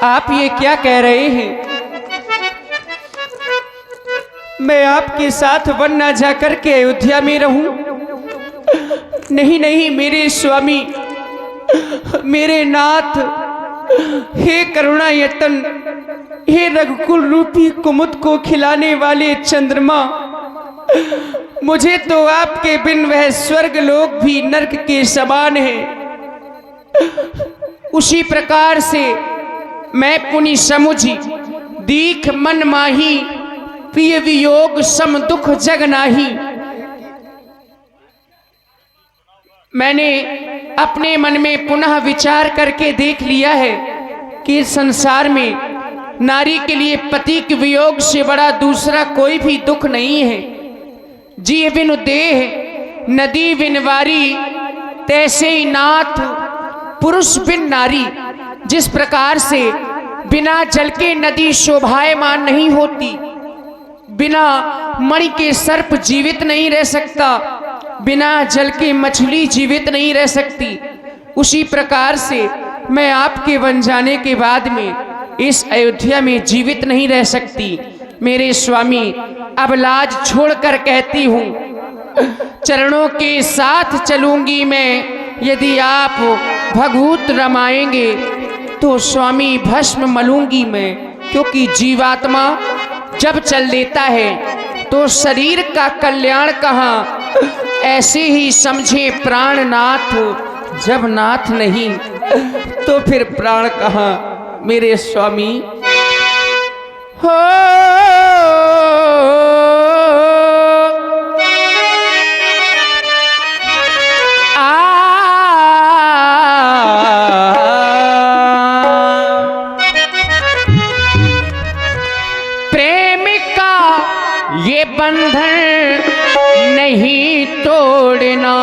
आप ये क्या कह रहे हैं? मैं आपके साथ वन ना जाकर के अयोध्या में रहूं? नहीं नहीं मेरे स्वामी, मेरे नाथ, हे करुणायतन, हे रघुकुल रूपी कुमुद को खिलाने वाले चंद्रमा, मुझे तो आपके बिन वह स्वर्ग लोक भी नरक के समान है। उसी प्रकार से मैं पुनि समुझी दीख मन माही, प्रिय वियोग सम दुख जग नाही। मैंने अपने मन में पुनः विचार करके देख लिया है कि संसार में नारी के लिए पति के वियोग से बड़ा दूसरा कोई भी दुख नहीं है। जी बिनु देह नदी बिन वारी, तैसे ही नाथ पुरुष बिन नारी। जिस प्रकार से बिना जल के नदी शोभायमान नहीं होती, बिना मणि के सर्प जीवित नहीं रह सकता, बिना जल के मछली जीवित नहीं रह सकती, उसी प्रकार से मैं आपके वन जाने के बाद में इस अयोध्या में जीवित नहीं रह सकती। मेरे स्वामी, अब लाज छोड़कर कहती हूँ, चरणों के साथ चलूंगी मैं। यदि आप भगवत रमाएंगे तो स्वामी भस्म मलूंगी मैं, क्योंकि जीवात्मा जब चल देता है तो शरीर का कल्याण कहाँ, ऐसे ही समझे प्राणनाथ। जब नाथ नहीं तो फिर प्राण कहाँ मेरे स्वामी। हो ये बंधन नहीं तोड़ना।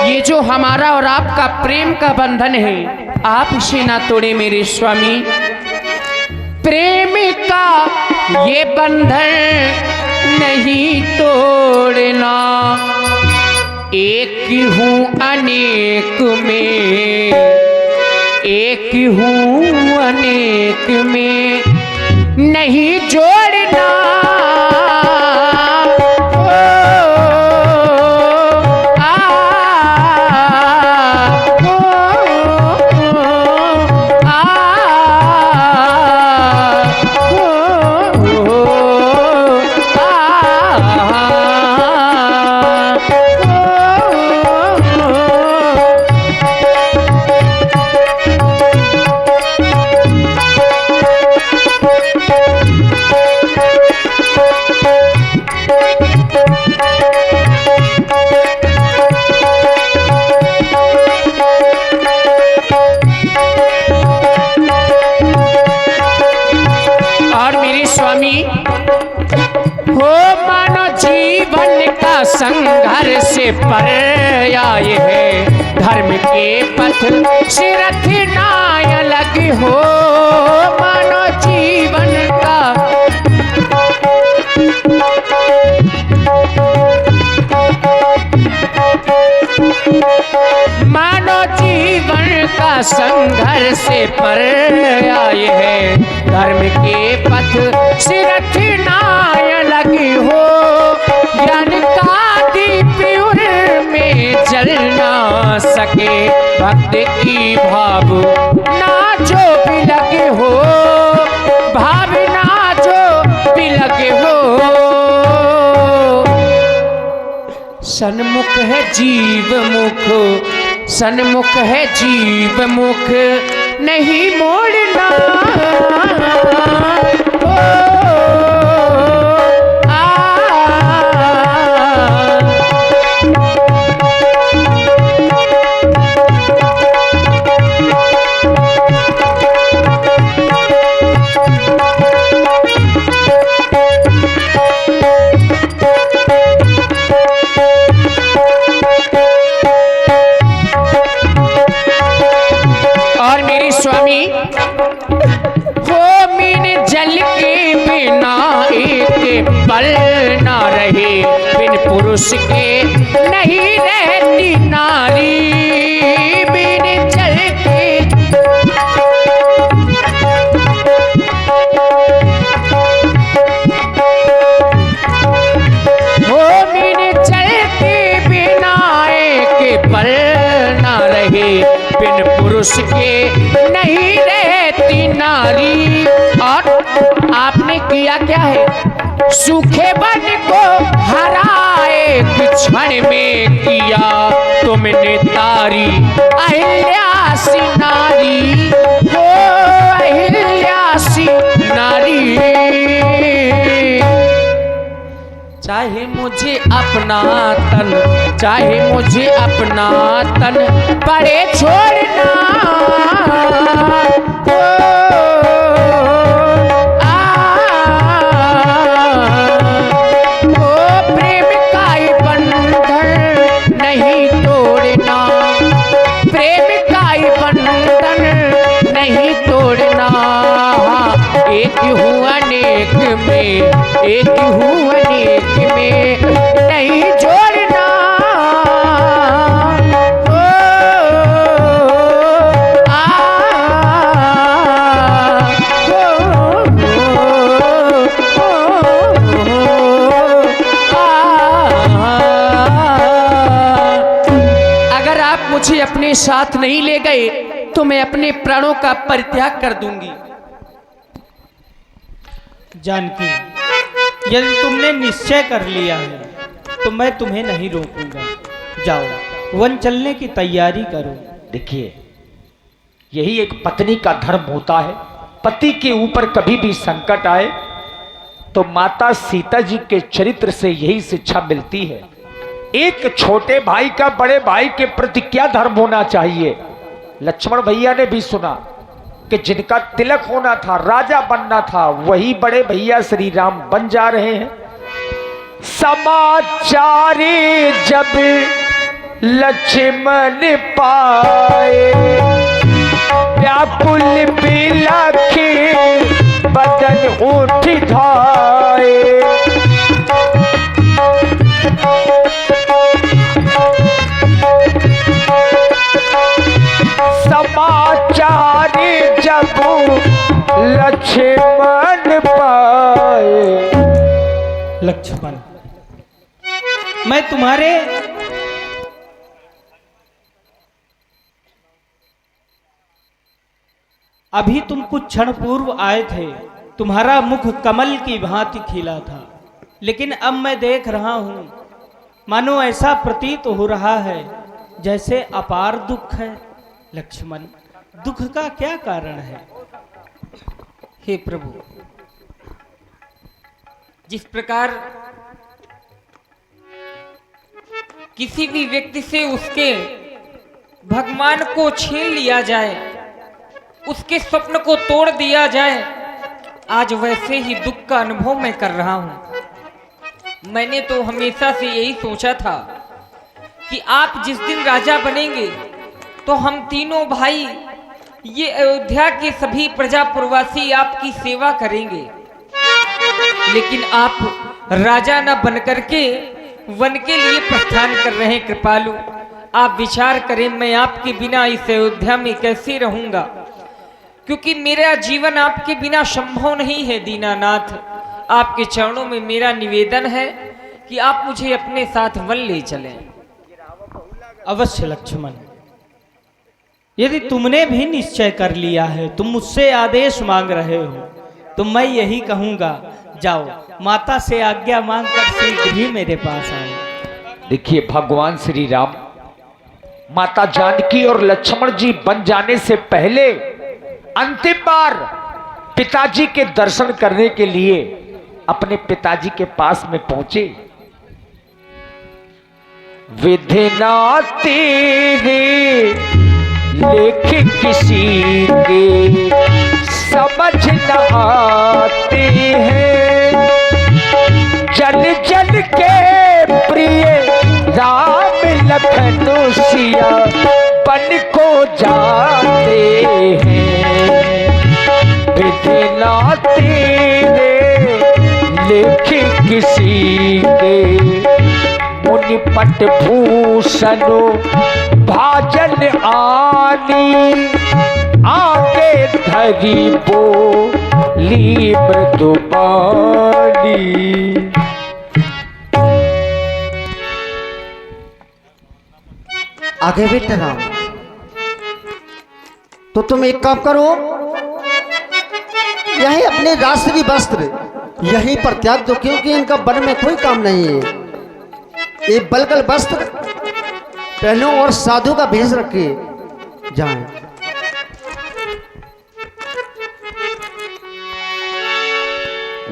ये जो हमारा और आपका प्रेम का बंधन है, आप इसे ना तोड़े मेरे स्वामी। प्रेम का ये बंधन नहीं तोड़ना, एक हूँ अनेक में, एक हूँ अनेक में नहीं जोड़ना। संघर्ष पर आए हैं, धर्म के पथ से रथ ना अलग हो। मानो जीवन का मानो जीवन का संघर्ष पर आए हैं, धर्म के पथ से रथ ना अलग हो। ज्ञान का दीप में जल ना सके, भक्त की भाव ना जो भी लगे हो, भाव ना जो भी लगे हो। सन्मुख है जीव मुख, सन्मुख है जीव मुख नहीं मोड़ना। बल ना रहे बिन पुरुष के नहीं रहती नारी, बिन जल के पुरुष के नहीं रहती नारी। और आपने किया क्या है, सूखे वन को हराए क्षण में किया तुमने तारी। अहिल्यासी नारी हो, अहिल्यासी नारी। चाहे मुझे अपना तन, चाहे मुझे अपना तन पड़े छोड़ना, प्रेम का ही बंधन नहीं तोड़ना, प्रेम का ही बंधन नहीं तोड़ना। एक हूँ अनेक में, एक हूँ अनेक में नहीं जोड़ना। अगर आप मुझे अपने साथ नहीं ले गए तो मैं अपने प्राणों का परित्याग कर दूंगी। जानकी, यदि तुमने निश्चय कर लिया है तो मैं तुम्हें नहीं रोकूंगा। जाओ, वन चलने की तैयारी करो। देखिए, यही एक पत्नी का धर्म होता है। पति के ऊपर कभी भी संकट आए तो माता सीता जी के चरित्र से यही शिक्षा मिलती है। एक छोटे भाई का बड़े भाई के प्रति क्या धर्म होना चाहिए। लक्ष्मण भैया ने भी सुना कि जिनका तिलक होना था, राजा बनना था, वही बड़े भैया श्री राम बन जा रहे हैं। समाचार जब लक्ष्मण पाए, व्याकुल बिलखे बदन उठ धाए। समाचार जब लक्ष्मण पाए। लक्ष्मण, मैं तुम्हारे अभी तुम कुछ क्षण पूर्व आए थे, तुम्हारा मुख कमल की भांति खिला था, लेकिन अब मैं देख रहा हूं मानो ऐसा प्रतीत हो रहा है जैसे अपार दुख है। लक्ष्मण, दुख का क्या कारण है? हे प्रभु, जिस प्रकार किसी भी व्यक्ति से उसके भगवान को छीन लिया जाए, उसके स्वप्न को तोड़ दिया जाए, आज वैसे ही दुख का अनुभव मैं कर रहा हूं। मैंने तो हमेशा से यही सोचा था कि आप जिस दिन राजा बनेंगे तो हम तीनों भाई, ये अयोध्या के सभी प्रजापुरवासी आपकी सेवा करेंगे। लेकिन आप राजा न बनकर के वन के लिए प्रस्थान कर रहे हैं। कृपालु, आप विचार करें, मैं आपके बिना इस अयोध्या में कैसे रहूंगा, क्योंकि मेरा जीवन आपके बिना संभव नहीं है। दीनानाथ, आपके चरणों में मेरा निवेदन है कि आप मुझे अपने साथ वन ले चलें। अवश्य लक्ष्मण, यदि तुमने भी निश्चय कर लिया है, तुम मुझसे आदेश मांग रहे हो, तो मैं यही कहूंगा, जाओ माता से आज्ञा मांगकर शीघ्र ही मेरे पास आओ। देखिए, भगवान श्री राम माता जानकी और लक्ष्मण जी बन जाने से पहले अंतिम बार पिताजी के दर्शन करने के लिए अपने पिताजी के पास में पहुंचे। विधि ना तेरे लेख किसी के समझ न आते हैं, जन जन के प्रिय राम लखन सिया बन को जाते हैं। विधि ना तेरे लेख किसी के, मुनि पट भूषण भाजन आनी, आगे धरी बोली मृदुबानी। आगे बेटा राम, तो तुम एक काम करो, यही अपने राष्ट्रीय वस्त्र यहीं पर त्याग दो, क्योंकि इनका वन में कोई काम नहीं है। ये बलगल वस्त्र पहनो और साधु का भेष रखे जाएं।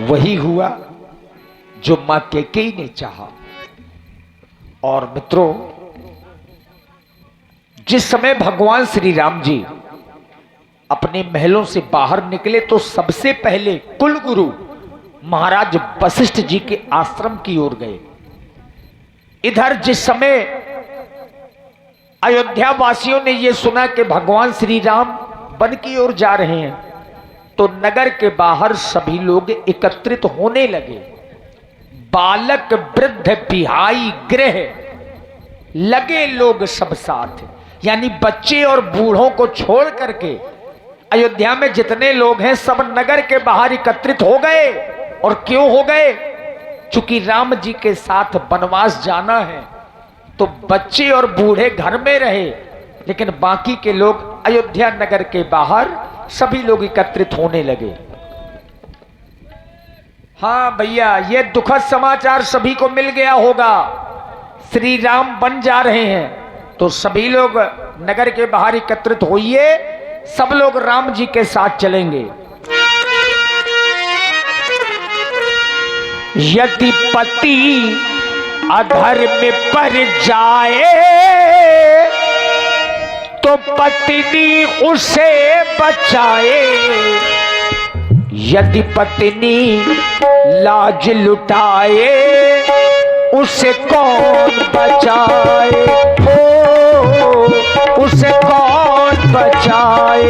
वही हुआ जो मां कैकेयी ने चाहा। और मित्रों, जिस समय भगवान श्री राम जी अपने महलों से बाहर निकले तो सबसे पहले कुल गुरु महाराज वशिष्ठ जी के आश्रम की ओर गए। इधर जिस समय अयोध्या वासियों ने यह सुना कि भगवान श्री राम वन की ओर जा रहे हैं, तो नगर के बाहर सभी लोग एकत्रित होने लगे। बालक वृद्ध बिहाई गृह लगे लोग सब साथ, यानी बच्चे और बूढ़ों को छोड़ करके अयोध्या में जितने लोग हैं सब नगर के बाहर एकत्रित हो गए। और क्यों हो गए? चूंकि राम जी के साथ वनवास जाना है, तो बच्चे और बूढ़े घर में रहे, लेकिन बाकी के लोग अयोध्या नगर के बाहर सभी लोग एकत्रित होने लगे। हाँ भैया, ये दुखद समाचार सभी को मिल गया होगा, श्री राम वन जा रहे हैं। तो सभी लोग नगर के बाहर एकत्रित होइए, सब लोग राम जी के साथ चलेंगे। यदि पति अधर्म पर जाए तो पत्नी उसे बचाए, यदि पत्नी लाज लुटाए उसे कौन बचाए, ओ उसे कौन बचाए।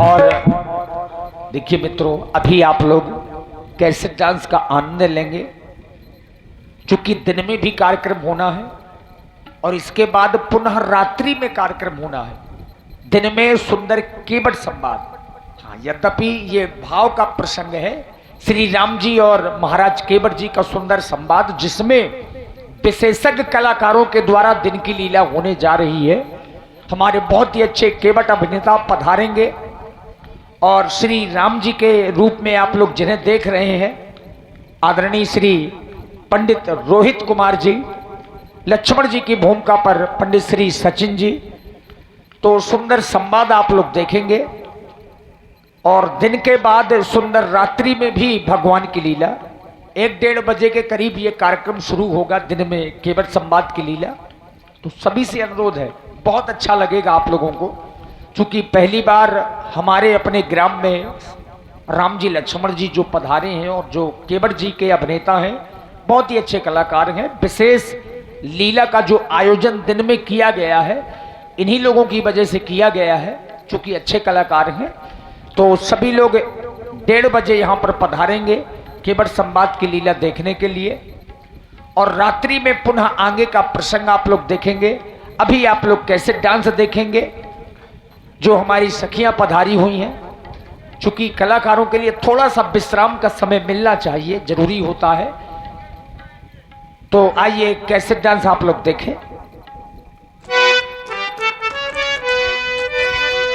और देखिए मित्रों, अभी आप लोग कैसेट डांस का आनंद लेंगे, क्योंकि दिन में भी कार्यक्रम होना है और इसके बाद पुनः रात्रि में कार्यक्रम होना है। दिन में सुंदर केवट संवाद, हाँ, यद्यपि ये भाव का प्रसंग है, श्री राम जी और महाराज केवट जी का सुंदर संवाद, जिसमें विशेषज्ञ कलाकारों के द्वारा दिन की लीला होने जा रही है। हमारे बहुत ही अच्छे केवट अभिनेता पधारेंगे और श्री राम जी के रूप में आप लोग जिन्हें देख रहे हैं, आदरणीय श्री पंडित रोहित कुमार जी, लक्ष्मण जी की भूमिका पर पंडित श्री सचिन जी, तो सुंदर संवाद आप लोग देखेंगे। और दिन के बाद सुंदर रात्रि में भी भगवान की लीला, 1-1:30 बजे के करीब ये कार्यक्रम शुरू होगा, दिन में केवट संवाद की लीला। तो सभी से अनुरोध है, बहुत अच्छा लगेगा आप लोगों को, क्योंकि पहली बार हमारे अपने ग्राम में राम जी लक्ष्मण जी जो पधारे हैं और जो केवट जी के अभिनेता हैं, बहुत ही अच्छे कलाकार हैं। विशेष लीला का जो आयोजन दिन में किया गया है, इन्हीं लोगों की वजह से किया गया है, क्योंकि अच्छे कलाकार हैं। तो सभी लोग 1:30 बजे यहाँ पर पधारेंगे केवट संवाद की लीला देखने के लिए, और रात्रि में पुनः आगे का प्रसंग आप लोग देखेंगे। अभी आप लोग कैसे डांस देखेंगे, जो हमारी सखियां पधारी हुई हैं, चूंकि कलाकारों के लिए थोड़ा सा विश्राम का समय मिलना चाहिए, जरूरी होता है। तो आइए कैसे डांस आप लोग देखें।